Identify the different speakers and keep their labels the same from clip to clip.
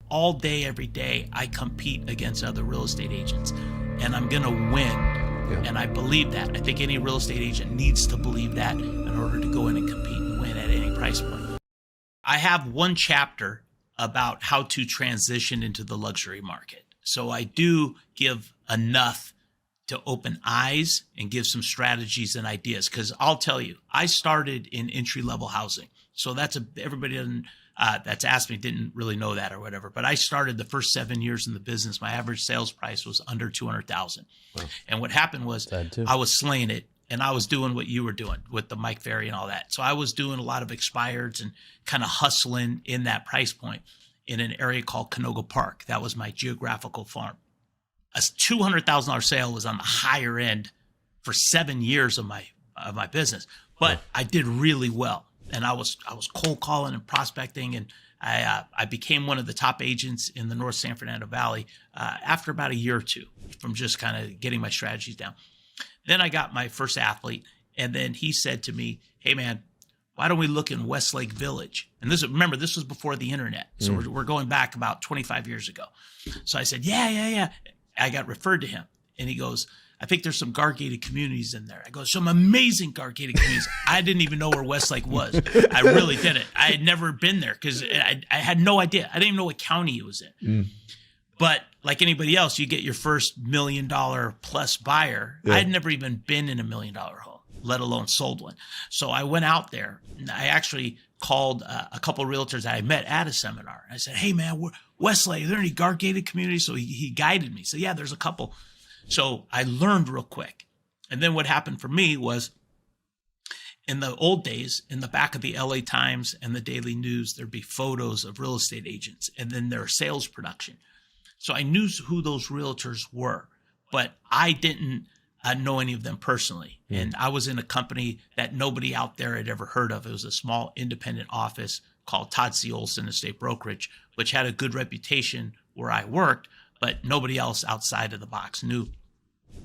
Speaker 1: all day, every day, I compete against other real estate agents, and I'm going to win.
Speaker 2: Yeah.
Speaker 1: And I believe that. I think any real estate agent needs to believe that in order to go in and compete and win at any price point. I have one chapter about how to transition into the luxury market. So I do give enough to open eyes and give some strategies and ideas. Because I'll tell you, I started in entry-level housing. So everybody that's asked me didn't really know that or whatever. But I started the first 7 years in the business. My average sales price was under $200,000. Wow. And what happened was I was slaying it. And I was doing what you were doing with the Mike Ferry and all that. So I was doing a lot of expireds and kind of hustling in that price point in an area called Canoga Park. That was my geographical farm. A $200,000 sale was on the higher end for 7 years of my business, but I did really well. And I was cold calling and prospecting, and I became one of the top agents in the North San Fernando Valley after about a year or two from just kind of getting my strategies down. Then I got my first athlete, and then he said to me, "Hey man, why don't we look in Westlake Village?" And remember, this was before the internet. So we're going back about 25 years ago. So I said, yeah. I got referred to him, and he goes, "I think there's some guard-gated communities in there." I go, "Some amazing guard-gated communities." I didn't even know where Westlake was. I really didn't. I had never been there because I had no idea. I didn't even know what county it was in. But like anybody else, you get your first $1 million plus buyer. Yeah. I had never even been in $1 million home, let alone sold one. So I went out there, and I actually called a couple of realtors that I met at a seminar. I said, "Hey man, Westlake, are there any guard-gated communities?" So he guided me. So yeah, there's a couple. So I learned real quick. And then what happened for me was, in the old days, in the back of the LA Times and the Daily News, there'd be photos of real estate agents and then their sales production. So I knew who those realtors were, but I didn't know any of them personally. And I was in a company that nobody out there had ever heard of. It was a small independent office called Todd C. Olson Estate Brokerage, which had a good reputation where I worked, but nobody else outside of the box knew.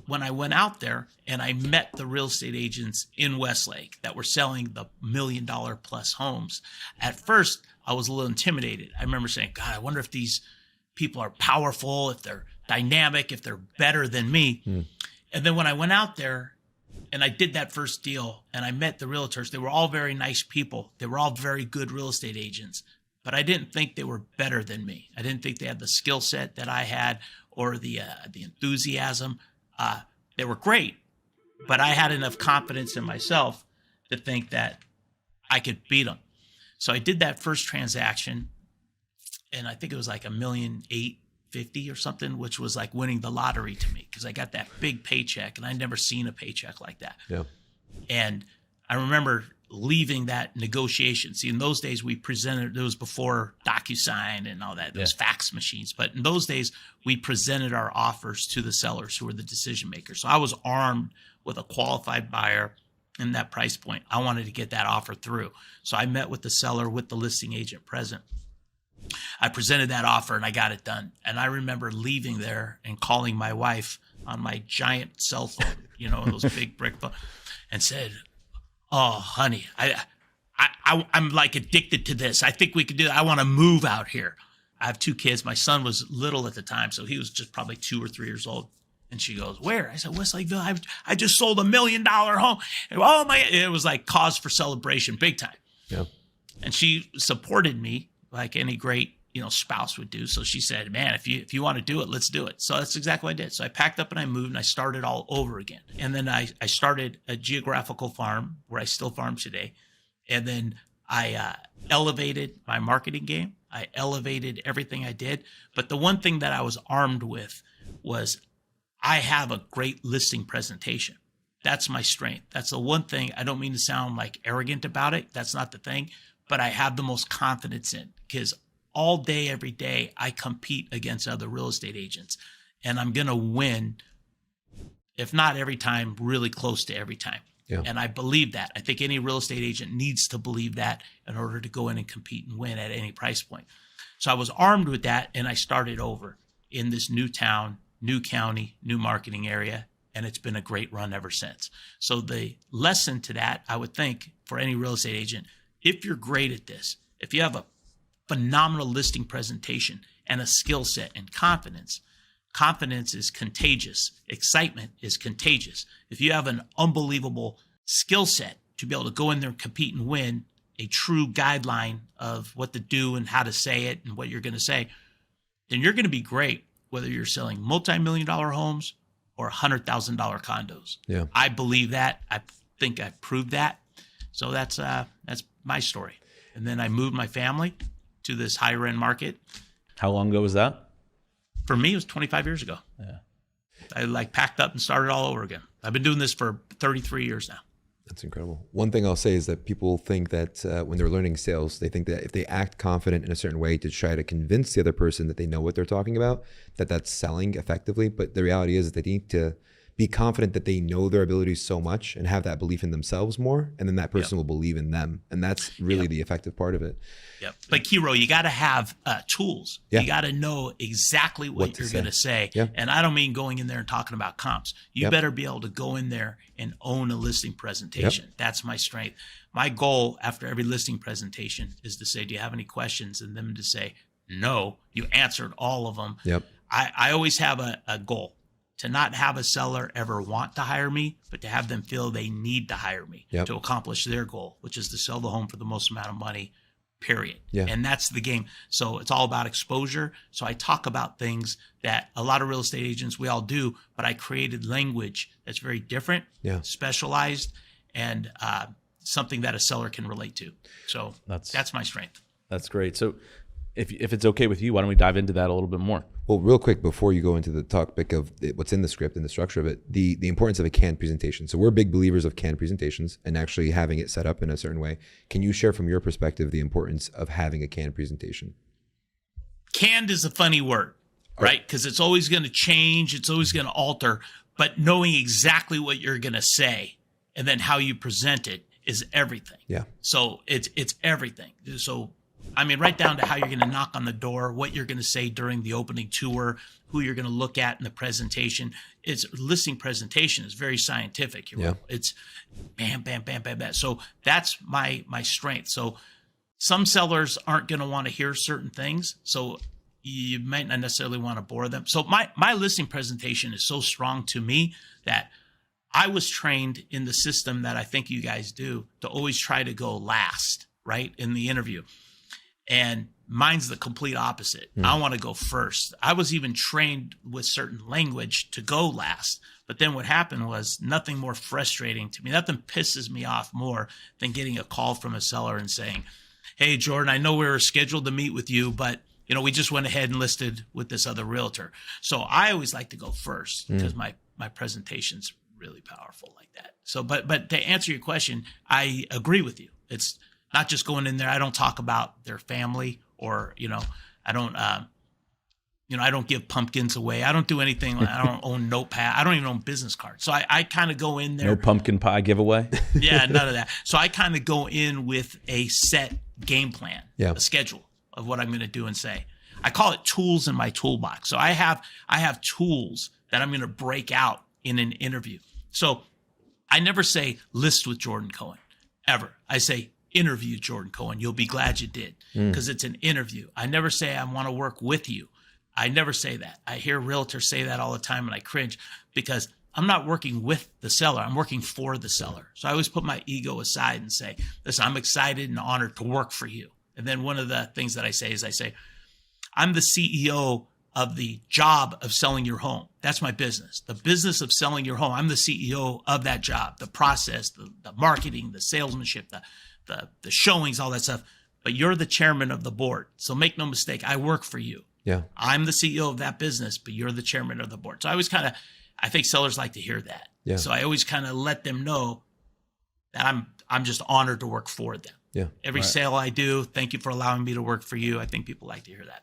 Speaker 1: When I went out there and I met the real estate agents in Westlake that were selling the $1 million plus homes, at first I was a little intimidated. I remember saying, "God, I wonder if these people are powerful, if they're dynamic, if they're better than me." And then when I went out there and I did that first deal and I met the realtors, they were all very nice people. They were all very good real estate agents, but I didn't think they were better than me. I didn't think they had the skill set that I had or the enthusiasm. They were great, but I had enough confidence in myself to think that I could beat them. So I did that first transaction, and I think it was like $1,850,000 or something, which was like winning the lottery to me because I got that big paycheck, and I'd never seen a paycheck like that. Yeah. And I remember leaving that negotiation. See, in those days we presented, it was before DocuSign and all that, those fax machines. But in those days we presented our offers to the sellers who were the decision makers. So I was armed with a qualified buyer in that price point. I wanted to get that offer through. So I met with the seller with the listing agent present. I presented that offer and I got it done. And I remember leaving there and calling my wife on my giant cell phone, those big brick phone, and said, "Oh, honey, I'm like addicted to this. I think we could do it. I want to move out here." I have 2 kids. My son was little at the time, so he was just probably 2 or 3 years old. And she goes, "Where?" I said, "Westlakeville. I just sold $1 million home." And, oh my! It was like cause for celebration, big time. Yeah. And she supported me like any great spouse would do. So she said, "Man, if you want to do it, let's do it." So that's exactly what I did. So I packed up and I moved and I started all over again. And then I started a geographical farm where I still farm today. And then I elevated my marketing game. I elevated everything I did. But the one thing that I was armed with was I have a great listing presentation. That's my strength. That's the one thing. I don't mean to sound like arrogant about it. That's not the thing. But I have the most confidence in, because all day, every day, I compete against other real estate agents, and I'm going to win, if not every time, really close to every time. Yeah. And I believe that. I think any real estate agent needs to believe that in order to go in and compete and win at any price point. So I was armed with that, and I started over in this new town, new county, new marketing area, and it's been a great run ever since. So the lesson to that, I would think, for any real estate agent, if you're great at this, if you have a phenomenal listing presentation and a skill set and confidence. Confidence is contagious. Excitement is contagious. If you have an unbelievable skill set to be able to go in there and compete and win, a true guideline of what to do and how to say it and what you're going to say, then you're going to be great, whether you're selling multi-million-dollar homes or $100,000 condos.
Speaker 2: Yeah.
Speaker 1: I believe that. I think I've proved that. So that's my story. And then I moved my family to this higher end market.
Speaker 3: How long ago was that?
Speaker 1: For me, it was 25 years ago.
Speaker 3: Yeah.
Speaker 1: I packed up and started all over again. I've been doing this for 33 years now.
Speaker 2: That's incredible. One thing I'll say is that people think that when they're learning sales, they think that if they act confident in a certain way to try to convince the other person that they know what they're talking about, that that's selling effectively. But the reality is that they need to be confident that they know their abilities so much and have that belief in themselves more. And then that person will believe in them. And that's really the effective part of it.
Speaker 1: Yep. But KIRO, you got to have tools.
Speaker 2: Yeah.
Speaker 1: You got to know exactly what you're going to say.
Speaker 2: Yeah.
Speaker 1: And I don't mean going in there and talking about comps. You better be able to go in there and own a listing presentation. That's my strength. My goal after every listing presentation is to say, do you have any questions? And them to say, no, you answered all of them.
Speaker 2: Yep.
Speaker 1: I always have a goal to not have a seller ever want to hire me, but to have them feel they need to hire me to accomplish their goal, which is to sell the home for the most amount of money, period. Yeah. And that's the game. So it's all about exposure. So I talk about things that a lot of real estate agents, we all do, but I created language that's very different, specialized, and something that a seller can relate to. So that's my strength.
Speaker 3: That's great. So if it's okay with you, why don't we dive into that a little bit more?
Speaker 2: Well, real quick, before you go into the topic of what's in the script and the structure of it, the importance of a canned presentation. So we're big believers of canned presentations and actually having it set up in a certain way. Can you share from your perspective the importance of having a canned presentation?
Speaker 1: Canned is a funny word, right? Because it's always going to change. It's always going to alter. But knowing exactly what you're going to say and then how you present it is everything. Yeah. So it's everything. So I mean, right down to how you're going to knock on the door, what you're going to say during the opening tour, who you're going to look at in the presentation. It's listing presentation is very scientific. It's bam, bam, bam, bam, bam. So that's my strength. So some sellers aren't going to want to hear certain things. So you might not necessarily want to bore them. So my listing presentation is so strong to me that I was trained in the system that I think you guys do to always try to go last, right, in the interview. And mine's the complete opposite. I want to go first. I was even trained with certain language to go last. But then what happened was nothing more frustrating to me. Nothing pisses me off more than getting a call from a seller and saying, hey, Jordan, I know we were scheduled to meet with you, but we just went ahead and listed with this other realtor. So I always like to go first because my presentation's really powerful like that. So, but to answer your question, I agree with you. It's not just going in there. I don't talk about their family or, I don't, I don't give pumpkins away. I don't do anything. I don't own notepad. I don't even own business cards. So I kind of go in there.
Speaker 3: No pumpkin pie giveaway?
Speaker 1: Yeah, none of that. So I kind of go in with a set game plan, a schedule of what I'm going to do and say. I call it tools in my toolbox. So I have tools that I'm going to break out in an interview. So I never say list with Jordan Cohen, ever. I say interview Jordan Cohen. You'll be glad you did because it's an interview. I never say I want to work with you. I never say that. I hear realtors say that all the time and I cringe because I'm not working with the seller. I'm working for the seller. So I always put my ego aside and say, listen, I'm excited and honored to work for you. And then one of the things that I say is I'm the CEO of the job of selling your home. That's my business. The business of selling your home. I'm the CEO of that job, the process, the marketing, the salesmanship, the showings, all that stuff. But you're the chairman of the board. So make no mistake, I work for you. Yeah. I'm the CEO of that business, but you're the chairman of the board. So I always I think sellers like to hear that. Yeah. So I always kind of let them know that I'm just honored to work for them. Yeah. Every sale I do, thank you for allowing me to work for you. I think people like to hear that.